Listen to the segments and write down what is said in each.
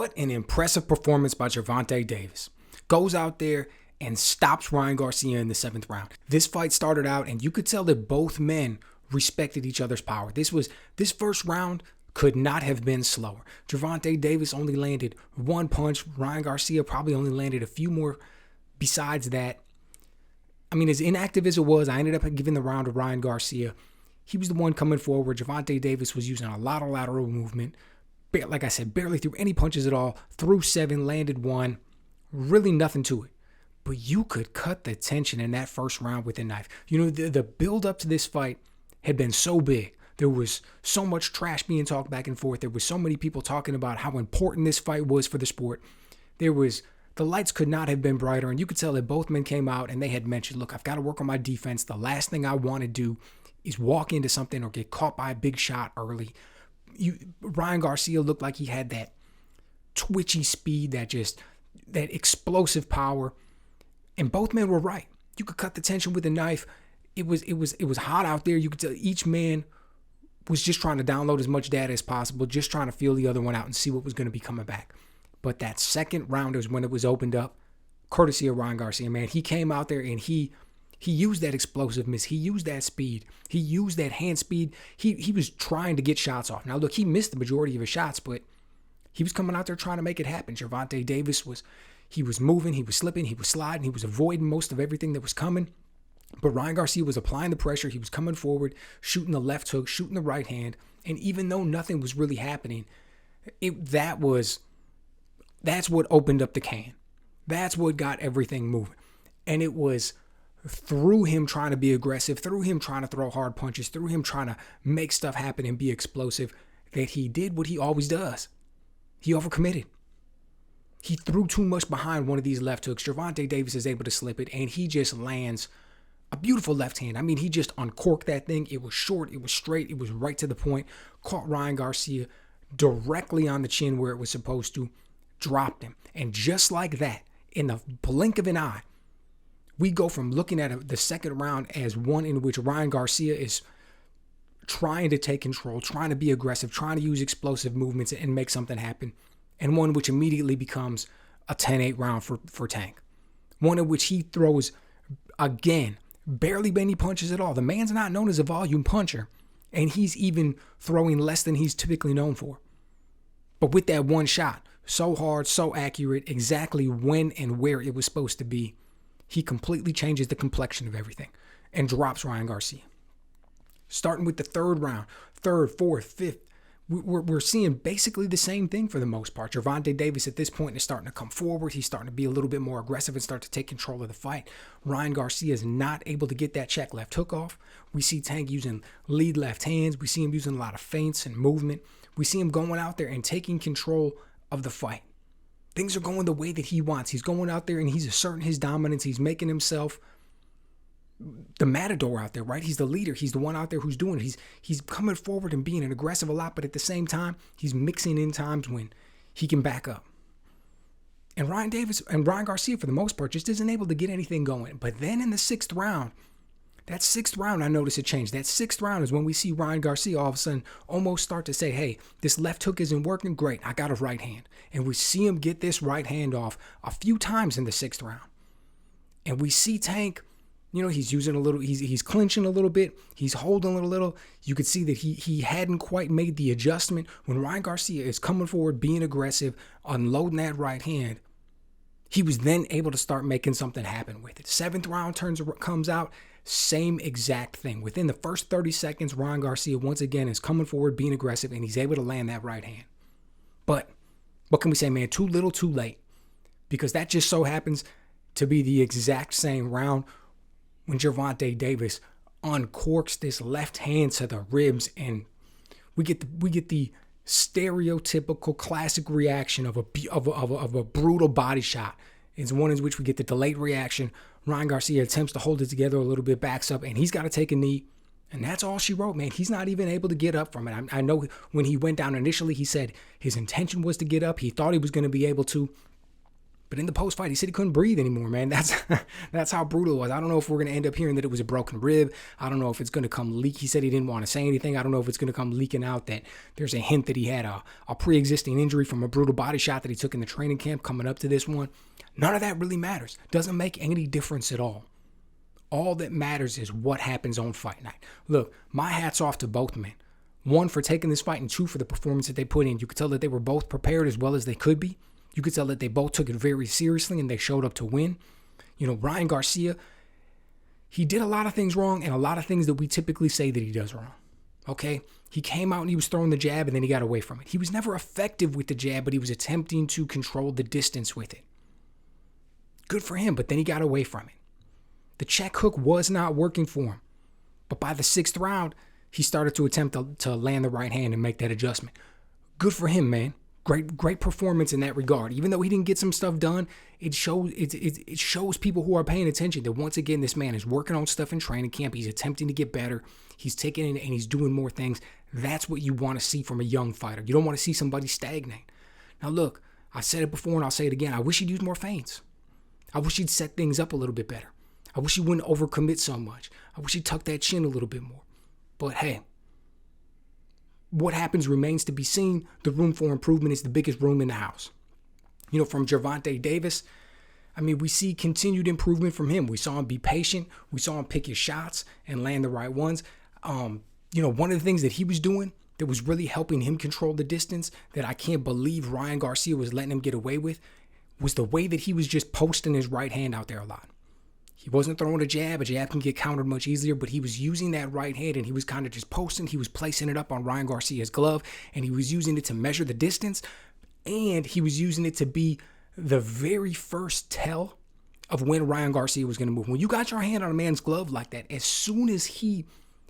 What an impressive performance by Gervonta Davis. Goes out there and stops Ryan Garcia in the 7th round. This fight started out, and you could tell that both men respected each other's power. This first round could not have been slower. Gervonta Davis only landed one punch. Ryan Garcia probably only landed a few more besides that. I mean, as inactive as it was, I ended up giving the round to Ryan Garcia. He was the one coming forward. Gervonta Davis was using a lot of lateral movement. Like I said, barely threw any punches at all. Threw 7, landed 1. Really nothing to it. But you could cut the tension in that first round with a knife. You know, the build up to this fight had been so big. There was so much trash being talked back and forth. There was so many people talking about how important this fight was for the sport. The lights could not have been brighter, and you could tell that both men came out and they had mentioned, look, I've got to work on my defense. The last thing I want to do is walk into something or get caught by a big shot early. Ryan Garcia looked like he had that twitchy speed, that explosive power, and both men were right. You could cut the tension with a knife. It was hot out there. You could tell each man was just trying to download as much data as possible, just trying to feel the other one out and see what was going to be coming back. But that second round is when it was opened up, courtesy of Ryan Garcia, man. He came out there and he used that explosiveness. He used that speed. He used that hand speed. He was trying to get shots off. Now, look, he missed the majority of his shots, but he was coming out there trying to make it happen. Gervonta Davis was moving, he was slipping, he was sliding, he was avoiding most of everything that was coming. But Ryan Garcia was applying the pressure. He was coming forward, shooting the left hook, shooting the right hand. And even though nothing was really happening, that's what opened up the can. That's what got everything moving. And it was through him trying to be aggressive, through him trying to throw hard punches, through him trying to make stuff happen and be explosive, that he did what he always does. He overcommitted. He threw too much behind one of these left hooks. Gervonta Davis is able to slip it, and he just lands a beautiful left hand. I mean, he just uncorked that thing. It was short, it was straight, it was right to the point. Caught Ryan Garcia directly on the chin where it was supposed to, dropped him. And just like that, in the blink of an eye, we go from looking at the second round as one in which Ryan Garcia is trying to take control, trying to be aggressive, trying to use explosive movements and make something happen, and one which immediately becomes a 10-8 round for Tank. One in which he throws, again, barely any punches at all. The man's not known as a volume puncher, and he's even throwing less than he's typically known for. But with that one shot, so hard, so accurate, exactly when and where it was supposed to be, he completely changes the complexion of everything and drops Ryan Garcia. Starting with the third round, third, fourth, fifth, we're seeing basically the same thing for the most part. Gervonta Davis at this point is starting to come forward. He's starting to be a little bit more aggressive and start to take control of the fight. Ryan Garcia is not able to get that check left hook off. We see Tank using lead left hands. We see him using a lot of feints and movement. We see him going out there and taking control of the fight. Things are going the way that he wants. He's going out there and he's asserting his dominance. He's making himself the matador out there, right? He's the leader. He's the one out there who's doing it. He's coming forward and being aggressive a lot, but at the same time, he's mixing in times when he can back up. And Ryan Garcia, for the most part, just isn't able to get anything going. But then in the 6th round, I noticed a change. That 6th round is when we see Ryan Garcia all of a sudden almost start to say, hey, this left hook isn't working. Great, I got a right hand. And we see him get this right hand off a few times in the 6th round. And we see Tank, he's using a little, he's clinching a little bit. He's holding a little. You could see that he hadn't quite made the adjustment. When Ryan Garcia is coming forward, being aggressive, unloading that right hand, he was then able to start making something happen with it. 7th round comes out. Same exact thing. Within the first 30 seconds, Ryan Garcia once again is coming forward, being aggressive, and he's able to land that right hand. But what can we say, man? Too little, too late. Because that just so happens to be the exact same round when Gervonta Davis uncorks this left hand to the ribs, and we get the stereotypical classic reaction of a brutal body shot. It's one in which we get the delayed reaction. Ryan Garcia attempts to hold it together a little bit, backs up, and he's got to take a knee. And that's all she wrote, man. He's not even able to get up from it. I know when he went down initially, he said his intention was to get up. He thought he was going to be able to. But in the post-fight, he said he couldn't breathe anymore, man. That's how brutal it was. I don't know if we're going to end up hearing that it was a broken rib. I don't know if it's going to come leak. He said he didn't want to say anything. I don't know if it's going to come leaking out that there's a hint that he had a pre-existing injury from a brutal body shot that he took in the training camp coming up to this one. None of that really matters. Doesn't make any difference at all. All that matters is what happens on fight night. Look, my hat's off to both men. One, for taking this fight, and two, for the performance that they put in. You could tell that they were both prepared as well as they could be. You could tell that they both took it very seriously and they showed up to win. You know, Ryan Garcia, he did a lot of things wrong and a lot of things that we typically say that he does wrong. Okay? He came out and he was throwing the jab and then he got away from it. He was never effective with the jab, but he was attempting to control the distance with it. Good for him, but then he got away from it. The check hook was not working for him. But by the 6th round, he started to attempt to land the right hand and make that adjustment. Good for him, man. Great performance in that regard. Even though he didn't get some stuff done, it shows people who are paying attention that once again, this man is working on stuff in training camp. He's attempting to get better. He's taking it and he's doing more things. That's what you want to see from a young fighter. You don't want to see somebody stagnate. Now look, I said it before and I'll say it again. I wish he'd use more feints. I wish he'd set things up a little bit better. I wish he wouldn't overcommit so much. I wish he'd tuck that chin a little bit more. But hey, what happens remains to be seen. The room for improvement is the biggest room in the house. You know, from Gervonta Davis, I mean, we see continued improvement from him. We saw him be patient. We saw him pick his shots and land the right ones. You know, one of the things that he was doing that was really helping him control the distance that I can't believe Ryan Garcia was letting him get away with was the way that he was just posting his right hand out there a lot. He wasn't throwing a jab. A jab can get countered much easier, but he was using that right hand and he was kind of just posting. He was placing it up on Ryan Garcia's glove and he was using it to measure the distance and he was using it to be the very first tell of when Ryan Garcia was going to move. When you got your hand on a man's glove like that, as soon as he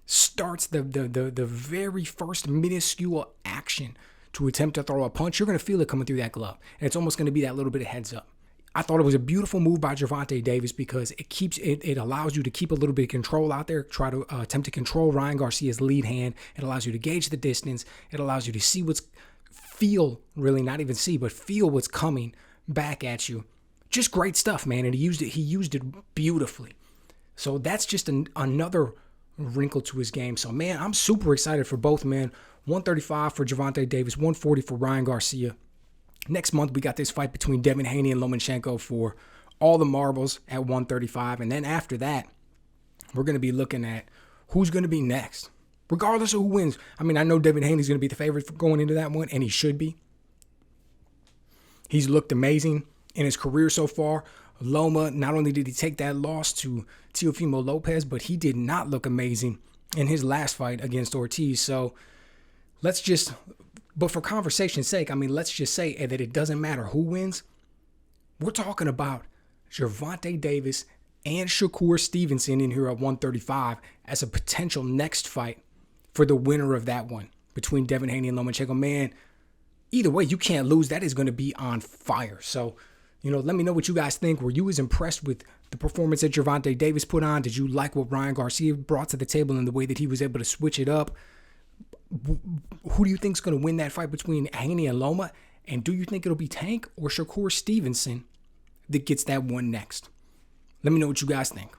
starts the very first minuscule action to attempt to throw a punch, you're going to feel it coming through that glove. And it's almost going to be that little bit of heads up. I thought it was a beautiful move by Gervonta Davis because it allows you to keep a little bit of control out there, try to attempt to control Ryan Garcia's lead hand. It allows you to gauge the distance. It allows you to see feel what's coming back at you. Just great stuff, man. And he used it beautifully. So that's just another wrinkle to his game. So, man, I'm super excited for both men. 135 for Gervonta Davis, 140 for Ryan Garcia. Next month, we got this fight between Devin Haney and Lomachenko for all the marbles at 135. And then after that, we're going to be looking at who's going to be next, regardless of who wins. I mean, I know Devin Haney's going to be the favorite for going into that one, and he should be. He's looked amazing in his career so far. Loma, not only did he take that loss to Teofimo Lopez, but he did not look amazing in his last fight against Ortiz. So but for conversation's sake, I mean, let's just say that it doesn't matter who wins. We're talking about Gervonta Davis and Shakur Stevenson in here at 135 as a potential next fight for the winner of that one between Devin Haney and Lomachenko. Man, either way, you can't lose. That is going to be on fire. So, you know, let me know what you guys think. Were you as impressed with the performance that Gervonta Davis put on? Did you like what Ryan Garcia brought to the table and the way that he was able to switch it up? Who do you think is going to win that fight between Haney and Loma? And do you think it'll be Tank or Shakur Stevenson that gets that one next? Let me know what you guys think.